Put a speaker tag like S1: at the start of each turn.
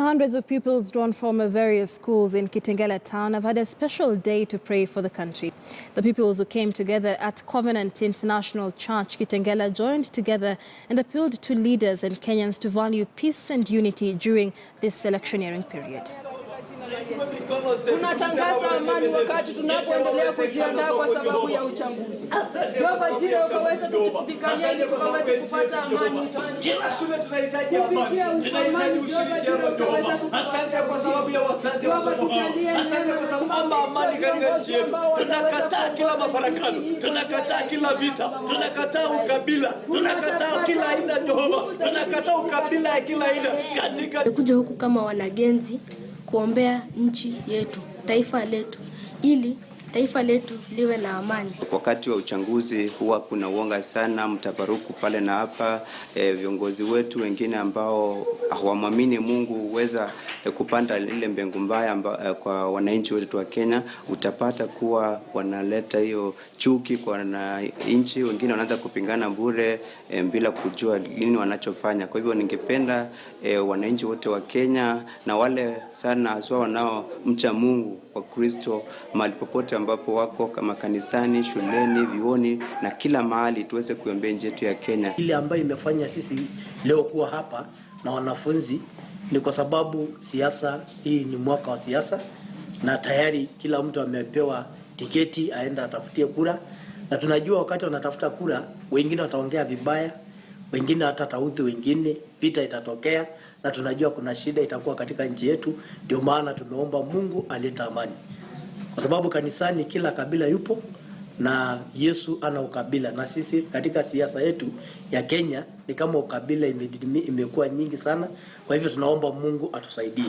S1: Hundreds of pupils drawn from various schools in Kitengela town have had a special day to pray for the country. The pupils who came together at Covenant International Church Kitengela joined together and appealed to leaders and Kenyans to value peace and unity during this electioneering period.
S2: Tunatangaza amani wakati tunapoendelea kujiandaa kwa sababu ya uchaguzi. Jehova Jire ukaweza kutupigania ili tukaweze kupata amani.
S3: Kila shule tunahitaji amani. Tunahitaji ushirikiano Jehova. Asante kwa sababu ya wazazi wetu Jehova. Asante kwa sababu amani katika nchi yetu. Tunakataa kila mafarakano. Tunakataa kila vita. Tunakataa ukabila. Tunakataa kila aina Jehova. Tunakataa ukabila ya kila aina katika.
S4: Tumekuja huku kama wanagenzi kuombea nchi yetu, taifa letu, ili taifa letu liwe na amani.
S5: Wakati wa uchaguzi huwa kuna uonga sana, mtafaruku pale na hapa. Viongozi wetu wengine ambao hawamwamini Mungu huweza kupanda ile mbegu mbaya kwa wananchi wetu wa Kenya. Utapata kuwa wanaleta hiyo chuki kwa wananchi, wengine wanaanza kupingana bure bila kujua nini wanachofanya. Kwa hivyo ningependa wananchi wote wa Kenya na wale sana haswa wanao mcha Mungu wa Kristo mahali popote ambapo wako, kama kanisani, shuleni, vioni na kila mahali, tuweze kuombea nchi yetu ya Kenya.
S6: Ile ambayo imefanya sisi leo kuwa hapa na wanafunzi ni kwa sababu siasa hii ni mwaka wa siasa, na tayari kila mtu amepewa tiketi aenda atafutie kura, na tunajua wakati wanatafuta kura wengine wataongea vibaya, wengine hatataudhi wengine, vita itatokea, na tunajua kuna shida itakuwa katika nchi yetu. Ndio maana tumeomba Mungu alete amani, kwa sababu kanisani kila kabila yupo na Yesu ana ukabila, na sisi katika siasa yetu ya Kenya ni kama ukabila imekuwa nyingi sana. Kwa hivyo tunaomba Mungu atusaidie.